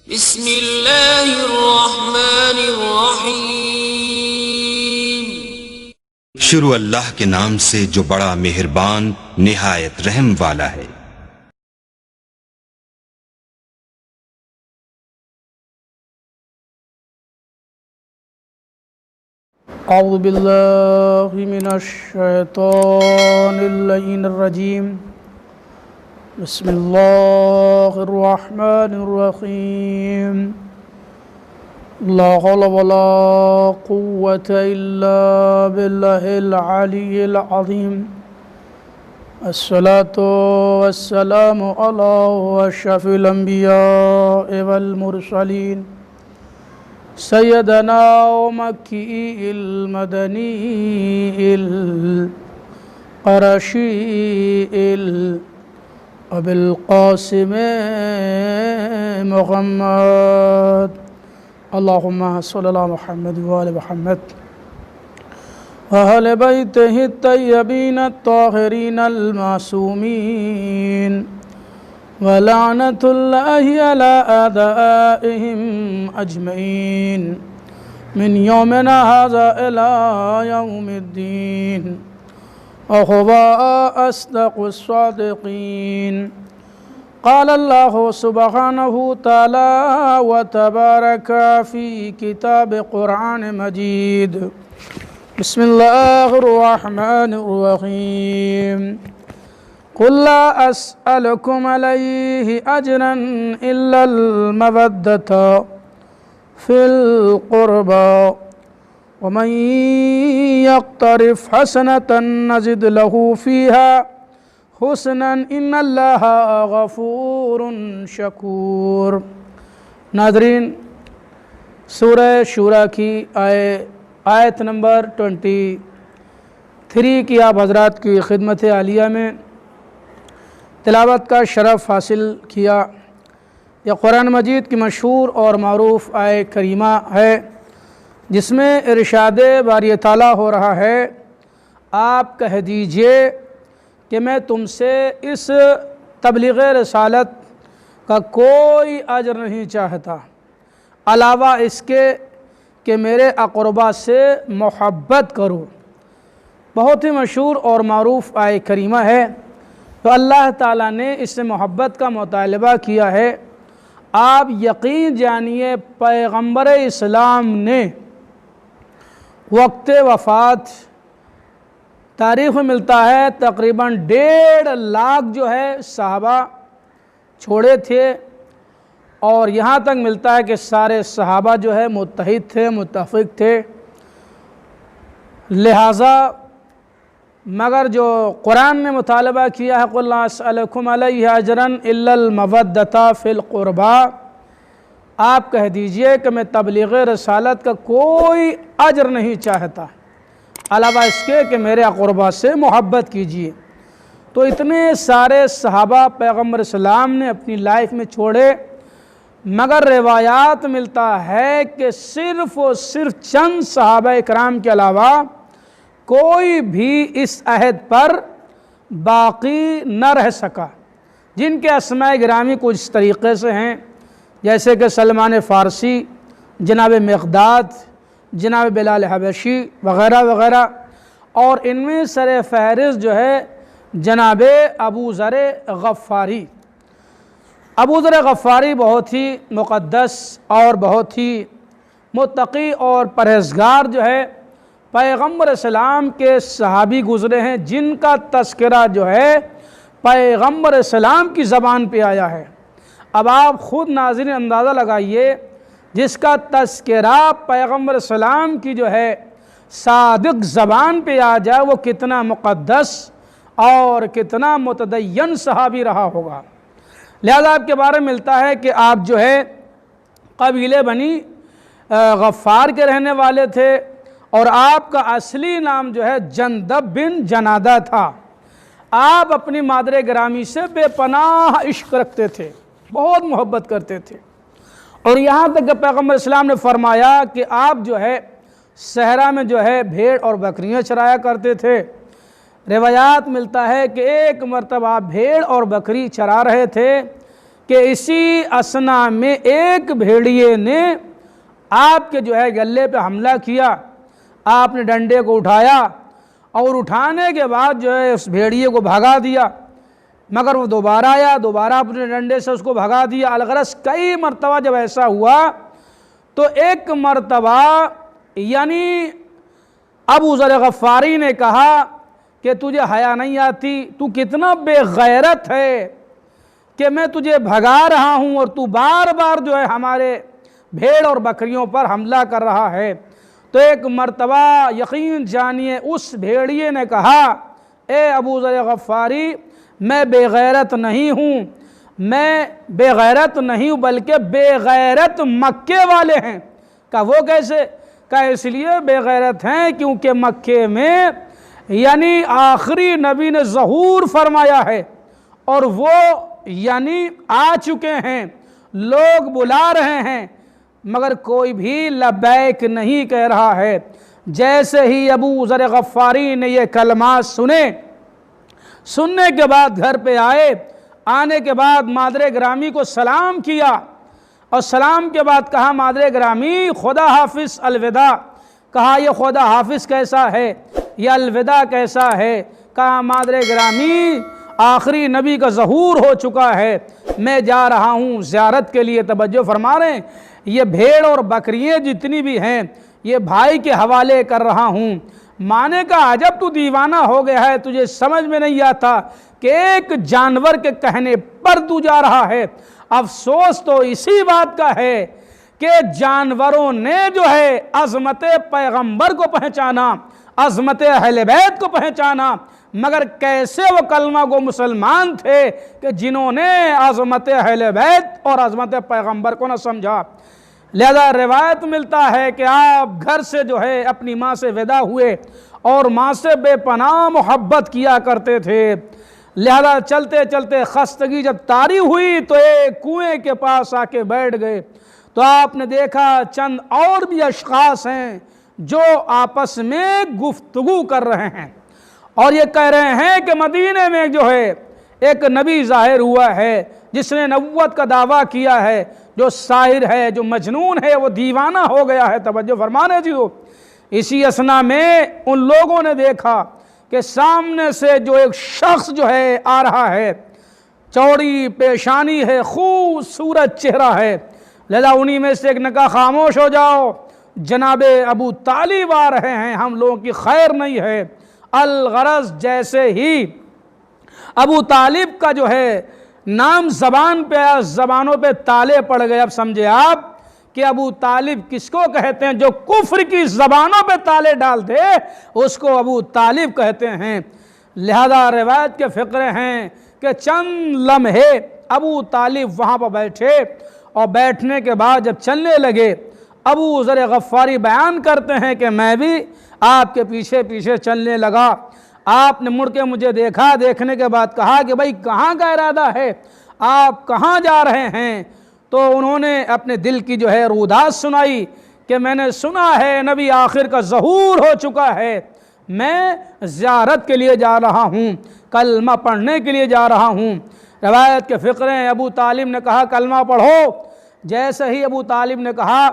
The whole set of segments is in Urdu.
بسم اللہ الرحمن الرحیم۔ شروع اللہ کے نام سے جو بڑا مہربان نہایت رحم والا ہے۔ اعوذ باللہ من الشیطان اللعین الرجیم۔ بسم اللہ الرحمن الرحیم۔ لا حول ولا قوة الا باللہ العلی العظیم۔ الصلاة والسلام علی اشرف الانبیاء والمرسلین سیدنا مکی المدنی القرشی ابی القاسم محمد اللہم صلی اللہ محمد وآل محمد وآل بیتہ الطیبین الطاہرین المعصومین وَلَعْنَةُ اللَّهِ عَلَىٰ أَعْدَائِهِمْ أَجْمَعِينَ مِنْ يَوْمِنَا هَٰذَا إِلَىٰ يَوْمِ الدِّينِ وَهُوَ أَصْدَقُ الصَّادِقِينَ۔ قال الله سبحانه تعالى وتبارك في كتاب قرآن مجيد۔ بسم الله الرحمن الرحيم۔ قل لا أسألكم عليه أجرا إلا المودة في القربى ومن يقترف حسنة نزد له فيها حسنا إن الله غفور شكور۔ ناظرین، سورہ شورى کی آیت نمبر 23 کی آپ حضرات کی خدمت عالیہ میں تلاوت کا شرف حاصل کیا۔ یہ قرآن مجید کی مشہور اور معروف آیت کریمہ ہے جس میں ارشاد باری تعالیٰ ہو رہا ہے، آپ کہہ دیجئے کہ میں تم سے اس تبلیغ رسالت کا کوئی اجر نہیں چاہتا علاوہ اس کے کہ میرے اقربا سے محبت کرو۔ بہت ہی مشہور اور معروف آیت کریمہ ہے، تو اللہ تعالیٰ نے اس سے محبت کا مطالبہ کیا ہے۔ آپ یقین جانیے پیغمبر اسلام نے وقت وفات تاریخ میں ملتا ہے تقریباً 1.5 لاکھ جو ہے صحابہ چھوڑے تھے، اور یہاں تک ملتا ہے کہ سارے صحابہ جو ہے متحد تھے، متفق تھے۔ لہٰذا مگر جو قرآن نے مطالبہ کیا ہے قُلْ لَا أَسْأَلُكُمْ عَلَيْهِ أَجْرًا إِلَّا الْمَوَدَّةَ فِي الْقُرْبَى، آپ کہہ دیجئے کہ میں تبلیغ رسالت کا کوئی اجر نہیں چاہتا علاوہ اس کے کہ میرے اقربا سے محبت کیجئے۔ تو اتنے سارے صحابہ پیغمبر اسلام نے اپنی لائف میں چھوڑے، مگر روایات ملتا ہے کہ صرف و صرف چند صحابہ اکرام کے علاوہ کوئی بھی اس عہد پر باقی نہ رہ سکا، جن کے اسماء گرامی کچھ اس طریقے سے ہیں، جیسے کہ سلمان فارسی، جناب مقداد، جناب بلال حبشی وغیرہ وغیرہ، اور ان میں سر فہرست جو ہے جناب ابو ذر غفاری۔ ابو ذر غفاری بہت ہی مقدس اور بہت ہی متقی اور پرہیزگار جو ہے پیغمبر اسلام کے صحابی گزرے ہیں، جن کا تذکرہ جو ہے پیغمبر اسلام کی زبان پہ آیا ہے۔ اب آپ خود ناظرین اندازہ لگائیے، جس کا تذکرہ پیغمبر اسلام کی جو ہے صادق زبان پہ آ جائے، وہ کتنا مقدس اور کتنا متدین صحابی رہا ہوگا۔ لہذا آپ کے بارے میں ملتا ہے کہ آپ جو ہے قبیلے بنی غفار کے رہنے والے تھے، اور آپ کا اصلی نام جو ہے جندب بن جنادہ تھا۔ آپ اپنی مادر گرامی سے بے پناہ عشق رکھتے تھے، بہت محبت کرتے تھے، اور یہاں تک کہ پیغمبر اسلام نے فرمایا کہ آپ جو ہے صحرا میں جو ہے بھیڑ اور بکریاں چرایا کرتے تھے۔ روایات ملتا ہے کہ ایک مرتبہ آپ بھیڑ اور بکری چرا رہے تھے کہ اسی اسنا میں ایک بھیڑیے نے آپ کے جو ہے گلے پہ حملہ کیا، آپ نے ڈنڈے کو اٹھایا اور اٹھانے کے بعد جو ہے اس بھیڑیے کو بھگا دیا، مگر وہ دوبارہ آیا، دوبارہ اپنے ڈنڈے سے اس کو بھگا دیا۔ الغرض کئی مرتبہ جب ایسا ہوا تو ایک مرتبہ یعنی ابو ذر غفاری نے کہا کہ تجھے حیا نہیں آتی، تو کتنا بے غیرت ہے کہ میں تجھے بھگا رہا ہوں اور تو بار بار جو ہے ہمارے بھیڑ اور بکریوں پر حملہ کر رہا ہے۔ تو ایک مرتبہ یقین جانیے اس بھیڑیے نے کہا، اے ابو ذر غفاری میں بے غیرت نہیں ہوں، میں بے غیرت نہیں ہوں بلکہ بے غیرت مکے والے ہیں۔ کہا وہ کیسے؟ کہا اس لیے بے غیرت ہیں کیونکہ مکے میں یعنی آخری نبی نے ظہور فرمایا ہے اور وہ یعنی آ چکے ہیں، لوگ بلا رہے ہیں مگر کوئی بھی لبیک نہیں کہہ رہا ہے۔ جیسے ہی ابو ذر غفاری نے یہ کلمات سننے کے بعد گھر پہ آئے، آنے کے بعد مادر گرامی کو سلام کیا اور سلام کے بعد کہا مادر گرامی خدا حافظ الوداع۔ کہا یہ خدا حافظ کیسا ہے، یہ الوداع کیسا ہے؟ کہا مادر گرامی آخری نبی کا ظہور ہو چکا ہے، میں جا رہا ہوں زیارت کے لیے۔ توجہ فرما رہے ہیں، یہ بھیڑ اور بکریاں جتنی بھی ہیں یہ بھائی کے حوالے کر رہا ہوں۔ ماں نے کہا عجب تو دیوانہ ہو گیا ہے، تجھے سمجھ میں نہیں آتا کہ ایک جانور کے کہنے پر تو جا رہا ہے۔ افسوس تو اسی بات کا ہے کہ جانوروں نے جو ہے عظمت پیغمبر کو پہچانا، عظمت اہل بیت کو پہچانا، مگر کیسے وہ کلمہ گو مسلمان تھے کہ جنہوں نے عظمت اہل بیت اور عظمت پیغمبر کو نہ سمجھا۔ لہذا روایت ملتا ہے کہ آپ گھر سے جو ہے اپنی ماں سے ودا ہوئے اور ماں سے بے پناہ محبت کیا کرتے تھے۔ لہذا چلتے چلتے خستگی جب طاری ہوئی تو ایک کنویں کے پاس آ کے بیٹھ گئے تو آپ نے دیکھا چند اور بھی اشخاص ہیں جو آپس میں گفتگو کر رہے ہیں اور یہ کہہ رہے ہیں کہ مدینے میں جو ہے ایک نبی ظاہر ہوا ہے جس نے نبوت کا دعویٰ کیا ہے، جو ساحر ہے، جو مجنون ہے، وہ دیوانہ ہو گیا ہے۔ توجہ فرمانے جی ہو۔ اسی اثنا میں ان لوگوں نے دیکھا کہ سامنے سے جو ایک شخص جو ہے آ رہا ہے، چوڑی پیشانی ہے، خوبصورت چہرہ ہے۔ لہذا انہی میں سے ایک نے کہا خاموش ہو جاؤ، جناب ابو طالب آ رہے ہیں، ہم لوگوں کی خیر نہیں ہے۔ الغرض جیسے ہی ابو طالب کا جو ہے نام زبان پہ آیا، زبانوں پہ تالے پڑ گئے۔ اب سمجھے آپ کہ ابو طالب کس کو کہتے ہیں؟ جو کفر کی زبانوں پہ تالے ڈال دے اس کو ابو طالب کہتے ہیں۔ لہذا روایت کے فقرے ہیں کہ چند لمحے ابو طالب وہاں پر بیٹھے اور بیٹھنے کے بعد جب چلنے لگے، ابو ذر غفاری بیان کرتے ہیں کہ میں بھی آپ کے پیچھے پیچھے چلنے لگا۔ آپ نے مڑ کے مجھے دیکھا، دیکھنے کے بعد کہا کہ بھائی کہاں کا ارادہ ہے، آپ کہاں جا رہے ہیں؟ تو انہوں نے اپنے دل کی جو ہے رودات سنائی کہ میں نے سنا ہے نبی آخر کا ظہور ہو چکا ہے، میں زیارت کے لیے جا رہا ہوں، کلمہ پڑھنے کے لیے جا رہا ہوں۔ روایت کے فقرے ہیں، ابو طالب نے کہا کلمہ پڑھو۔ جیسے ہی ابو طالب نے کہا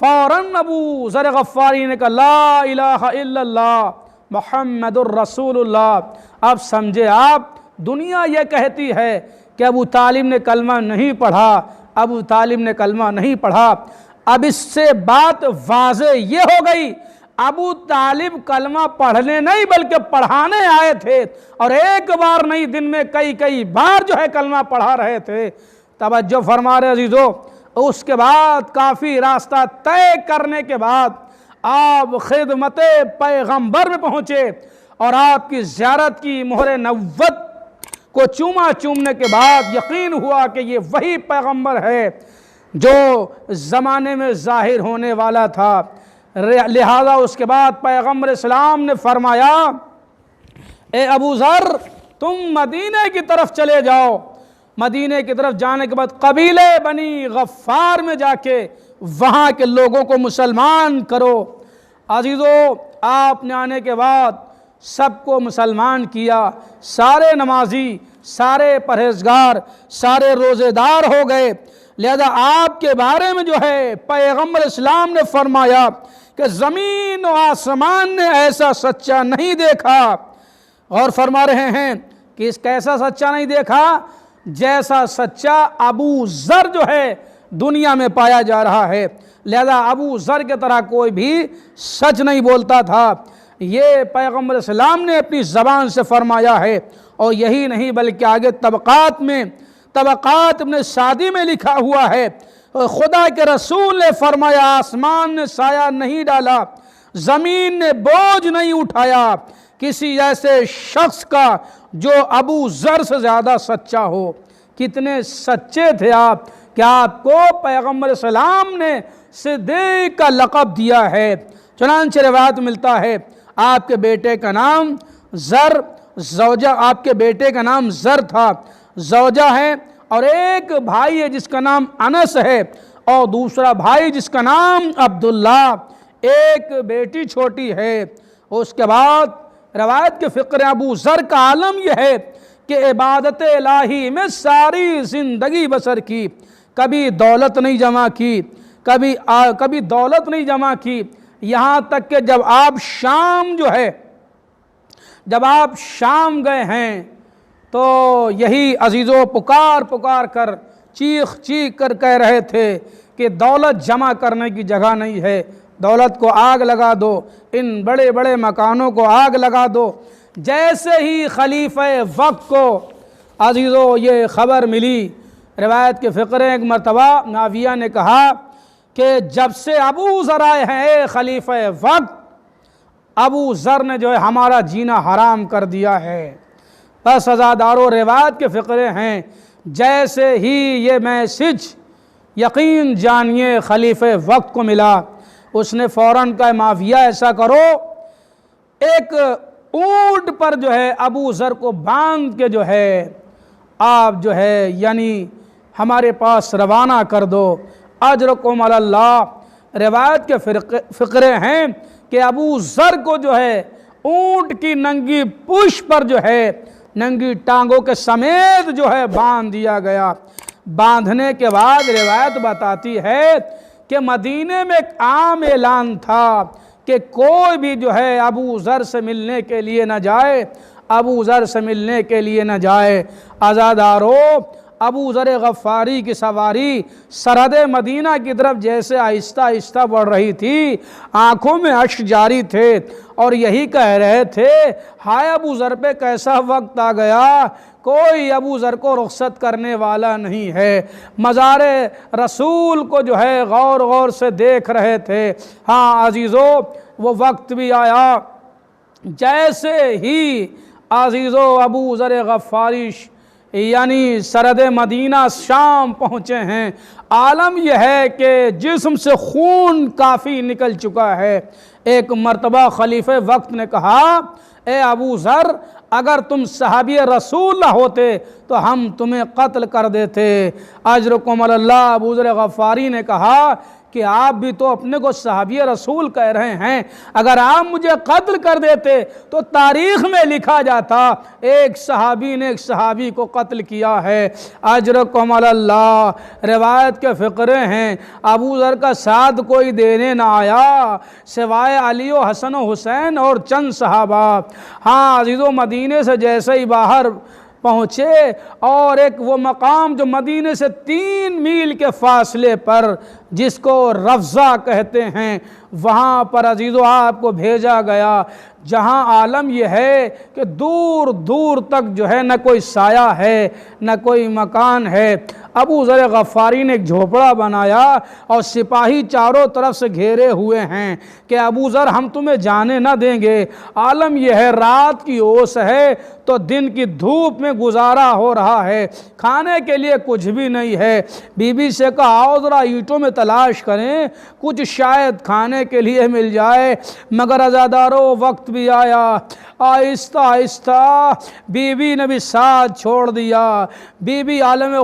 فوراً ابو ذر غفاری نے کہا لا الہ الا اللہ محمد الرسول اللہ۔ اب سمجھے آپ، دنیا یہ کہتی ہے کہ ابو طالب نے کلمہ نہیں پڑھا، ابو طالب نے کلمہ نہیں پڑھا۔ اب اس سے بات واضح یہ ہو گئی ابو طالب کلمہ پڑھنے نہیں بلکہ پڑھانے آئے تھے اور ایک بار نہیں دن میں کئی بار جو ہے کلمہ پڑھا رہے تھے۔ توجہ فرما رہے عزیزو، اس کے بعد کافی راستہ طے کرنے کے بعد آپ خدمت پیغمبر میں پہنچے اور آپ کی زیارت کی مہر نبوت کو چومنے کے بعد یقین ہوا کہ یہ وہی پیغمبر ہے جو زمانے میں ظاہر ہونے والا تھا۔ لہذا اس کے بعد پیغمبر اسلام نے فرمایا اے ابو ذر تم مدینے کی طرف چلے جاؤ۔ مدینے کی طرف جانے کے بعد قبیلے بنی غفار میں جا کے وہاں کے لوگوں کو مسلمان کرو۔ عزیزو، آپ نے آنے کے بعد سب کو مسلمان کیا، سارے نمازی سارے پرہیزگار، سارے روزے دار ہو گئے۔ لہذا آپ کے بارے میں جو ہے پیغمبر اسلام نے فرمایا کہ زمین و آسمان نے ایسا سچا نہیں دیکھا، اور فرما رہے ہیں کہ اس کیسا سچا نہیں دیکھا، جیسا سچا ابو ذر جو ہے دنیا میں پایا جا رہا ہے۔ لہذا ابو ذر کی طرح کوئی بھی سچ نہیں بولتا تھا، یہ پیغمبر اسلام نے اپنی زبان سے فرمایا ہے۔ اور یہی نہیں بلکہ آگے طبقات ابن سعدی میں لکھا ہوا ہے، خدا کے رسول نے فرمایا آسمان نے سایہ نہیں ڈالا، زمین نے بوجھ نہیں اٹھایا کسی ایسے شخص کا جو ابو ذر سے زیادہ سچا ہو۔ کتنے سچے تھے آپ کہ آپ کو پیغمبر اسلام نے صدیق کا لقب دیا ہے۔ چنانچہ روایت ملتا ہے آپ کے بیٹے کا نام زر، آپ کے بیٹے کا نام زر تھا، زوجہ ہے، اور ایک بھائی ہے جس کا نام انس ہے، اور دوسرا بھائی جس کا نام عبداللہ، ایک بیٹی چھوٹی ہے۔ اس کے بعد روایت کے فقر ابو ذر کا عالم یہ ہے کہ عبادت الہی میں ساری زندگی بسر کی، کبھی دولت نہیں جمع کی، کبھی دولت نہیں جمع کی، یہاں تک کہ جب آپ شام گئے ہیں تو یہی عزیزوں پکار کر چیخ کر کہہ رہے تھے کہ دولت جمع کرنے کی جگہ نہیں ہے، دولت کو آگ لگا دو، ان بڑے بڑے مکانوں کو آگ لگا دو۔ جیسے ہی خلیفہ وقت کو عزیزوں یہ خبر ملی، روایت کے فقرے ایک مرتبہ معاویہ نے کہا کہ جب سے ابو ذر آئے ہیں اے خلیفہ وقت، ابو ذر نے جو ہے ہمارا جینا حرام کر دیا ہے۔ بس عزادارو روایت کے فقرے ہیں، جیسے ہی یہ میسج یقین جانیے خلیفہ وقت کو ملا، اس نے فوراً کہا معاویہ ایسا کرو، ایک اونٹ پر جو ہے ابو ذر کو باندھ کے جو ہے آپ جو ہے یعنی ہمارے پاس روانہ کر دو، اجرکم علی اللہ۔ روایت کے فقرے ہیں کہ ابو ذر کو جو ہے اونٹ کی ننگی پشت پر جو ہے ننگی ٹانگوں کے سمیت جو ہے باندھ دیا گیا۔ باندھنے کے بعد روایت بتاتی ہے کہ مدینے میں ایک عام اعلان تھا کہ کوئی بھی جو ہے ابو ذر سے ملنے کے لیے نہ جائے، ابو ذر سے ملنے کے لیے نہ جائے۔ عزادارو، ابو ذر غفاری کی سواری سرحد مدینہ کی طرف جیسے آہستہ آہستہ بڑھ رہی تھی، آنکھوں میں اشک جاری تھے اور یہی کہہ رہے تھے ہائے ابو ذر پہ کیسا وقت آ گیا، کوئی ابو ذر کو رخصت کرنے والا نہیں ہے۔ مزار رسول کو جو ہے غور سے دیکھ رہے تھے۔ ہاں عزیزو، وہ وقت بھی آیا جیسے ہی عزیزو ابو ذر غفاری یعنی سرحد مدینہ شام پہنچے ہیں، عالم یہ ہے کہ جسم سے خون کافی نکل چکا ہے۔ ایک مرتبہ خلیفہ وقت نے کہا اے ابو ذر، اگر تم صحابی رسول نہ ہوتے تو ہم تمہیں قتل کر دیتے۔ اجرکم علی اللہ۔ ابو ذر غفاری نے کہا کہ آپ بھی تو اپنے کو صحابی رسول کہہ رہے ہیں، اگر آپ مجھے قتل کر دیتے تو تاریخ میں لکھا جاتا ایک صحابی نے ایک صحابی کو قتل کیا ہے۔ اجرکم علی اللہ۔ روایت کے فقرے ہیں ابو ذر کا ساتھ کوئی دینے نہ آیا سوائے علی و حسن و حسین اور چند صحابہ۔ ہاں عزیزو، مدینے سے جیسے ہی باہر پہنچے اور ایک وہ مقام جو مدینے سے 3 میل کے فاصلے پر جس کو رفضہ کہتے ہیں، وہاں پر عزیزو آپ کو بھیجا گیا، جہاں عالم یہ ہے کہ دور دور تک جو ہے نہ کوئی سایہ ہے نہ کوئی مکان ہے۔ ابو ذر غفاری نے ایک جھوپڑا بنایا اور سپاہی چاروں طرف سے گھیرے ہوئے ہیں کہ ابو ذر ہم تمہیں جانے نہ دیں گے۔ عالم یہ ہے رات کی اوس ہے تو دن کی دھوپ میں گزارا ہو رہا ہے، کھانے کے لیے کچھ بھی نہیں ہے۔ بی بی سے کہا آؤ ذرا اینٹوں میں تلاش کریں، کچھ شاید کھانے کے لیے مل جائے، مگر عزادارو وقت بھی آیا۔ آہستہ آہستہ بی بی نے بھی ساتھ چھوڑ دیا۔ بی بی عالم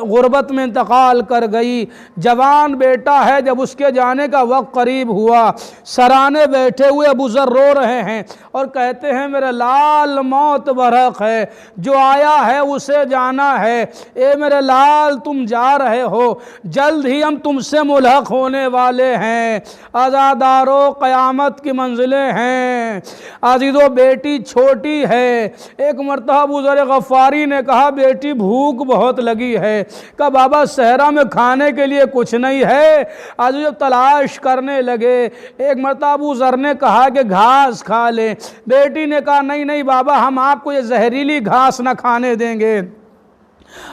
غربت میں انتقال کر گئی۔ جوان بیٹا ہے، جب اس کے جانے کا وقت قریب ہوا، سرانے بیٹھے ہوئے ابو ذر رو رہے ہیں اور کہتے ہیں میرے لال موت برحق ہے، جو آیا ہے اسے جانا ہے، اے میرے لال تم جا رہے ہو، جلد ہی ہم تم سے ملحق ہونے والے ہیں، عزادارو قیامت کی منزلیں ہیں۔ عزیزو بیٹی چھوٹی ہے، ایک مرتبہ ابو ذر غفاری نے کہا بیٹی بھوک بہت لگی ہے، کہا بابا صحرا میں کھانے کے لیے کچھ نہیں ہے۔ عزیزو جب تلاش کرنے لگے، ایک مرتبہ ابو ذر نے کہا کہ گھاس کھا لیں، بیٹی نے کہا نہیں نہیں بابا ہم آپ کو یہ زہریلی گھاس نہ کھانے دیں گے۔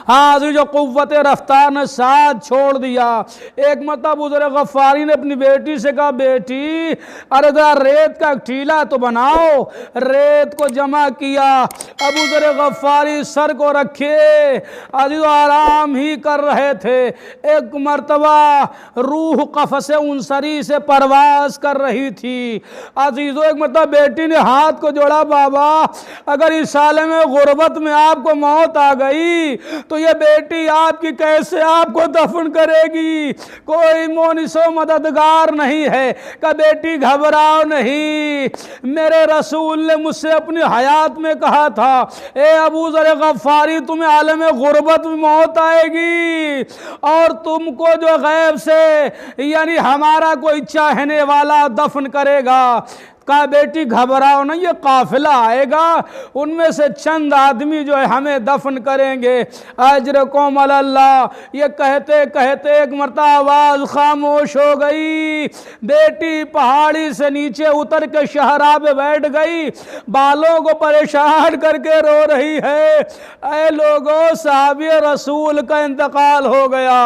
ہاں جو قوت رفتار نے ساتھ چھوڑ دیا۔ ایک مرتبہ ابو ذر غفاری نے اپنی بیٹی سے کہا بیٹی ارے ذرا ریت کا ٹھیلا تو بناؤ، ریت کو جمع کیا، ابو ذر غفاری سر کو رکھے عزیزو آرام ہی کر رہے تھے۔ ایک مرتبہ روح قفس انصری سے پرواز کر رہی تھی۔ عزیزو ایک مرتبہ بیٹی نے ہاتھ کو جوڑا، بابا اگر اس عالم غربت میں آپ کو موت آ گئی تو یہ بیٹی آپ کی کیسے آپ کو دفن کرے گی؟ کوئی مونس و مددگار نہیں ہے۔ کہ بیٹی گھبراؤ نہیں، میرے رسول نے مجھ سے اپنی حیات میں کہا تھا اے ابو ذر غفاری تمہیں عالم غربت میں موت آئے گی اور تم کو جو غیب سے یعنی ہمارا کوئی چاہنے والا دفن کرے گا۔ کہا بیٹی گھبراؤ نہیں، یہ قافلہ آئے گا، ان میں سے چند آدمی جو ہے ہمیں دفن کریں گے، اجرکم علی اللہ۔ یہ کہتے کہتے ایک مرتبہ آواز خاموش ہو گئی، بیٹی پہاڑی سے نیچے اتر کے شہرا پہ بیٹھ گئی، بالوں کو پریشان کر کے رو رہی ہے، اے لوگوں صحابی رسول کا انتقال ہو گیا۔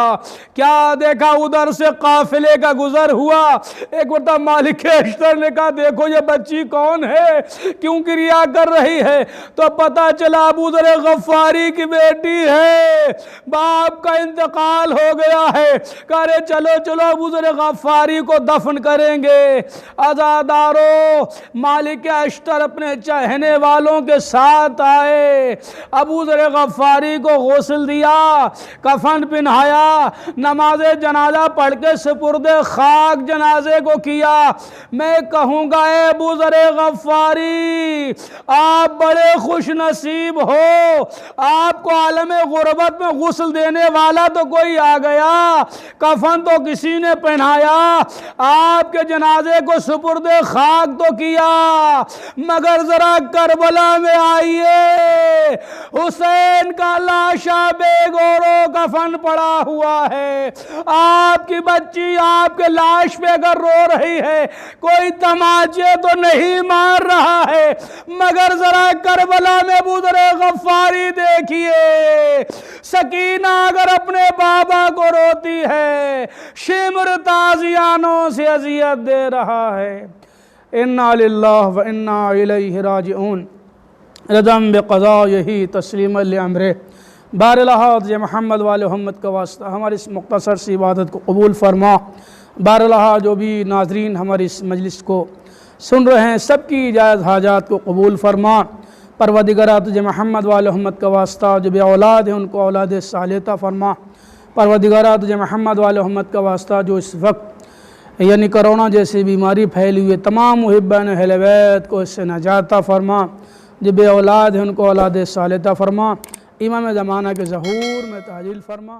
کیا دیکھا ادھر سے قافلے کا گزر ہوا، ایک مرتبہ مالک اشتر نے کہا دیکھو یہ بچی کون ہے، کیوں کریا کر رہی ہے؟ تو پتا چلا ابو ذر غفاری کی بیٹی ہے، باپ کا انتقال ہو گیا ہے۔ کہا رے چلو چلو ابو ذر غفاری کو دفن کریں گے۔ عزادارو مالک اشتر اپنے چاہنے والوں کے ساتھ آئے، ابو ذر غفاری کو غسل دیا، کفن پہنایا، نماز جنازہ پڑھ کے سپرد خاک جنازے کو کیا۔ میں کہوں گا اے ابو ذر غفاری آپ بڑے خوش نصیب ہو، آپ کو عالم غربت میں غسل دینے والا تو کوئی آ گیا، کفن تو کسی نے پہنایا، آپ کے جنازے کو سپرد خاک تو کیا، مگر ذرا کربلا میں آئیے، حسین کا لاشا بے گورو کفن پڑا ہوا ہے، آپ کی بچی آپ کے لاش پہ اگر رو رہی ہے، کوئی تماچے تو نہیں مار رہا ہے، مگر ذرا کربلا میں ابو ذر غفاری دیکھیے، سکینہ اگر اپنے بابا کو روتی ہے، شمر تازیانوں سے اذیت دے رہا ہے۔ انا للہ و انا الیہ راجعون، ردم بقضاء یہی تسلیم لامرہ۔ بارالحاظ محمد وال محمد کا واسطہ ہماری اس مختصر سی عبادت کو قبول فرما۔ بارالحاظ جو بھی ناظرین ہماری اس مجلس کو سن رہے ہیں سب کی جائز حاجات کو قبول فرما۔ پروردگار تجھے محمد وال محمد کا واسطہ جو بے اولاد ہیں ان کو اولاد صالحہ عطا فرما۔ پروردگار تجھے محمد وال محمد کا واسطہ جو اس وقت یعنی کرونا جیسی بیماری پھیلی ہوئی تمام محبان اہل بیت کو اس سے نجات عطا فرما، جو بے اولاد ہیں ان کو اولاد صالحہ عطا فرما، امام زمانہ کے ظہور میں تعجیل فرما۔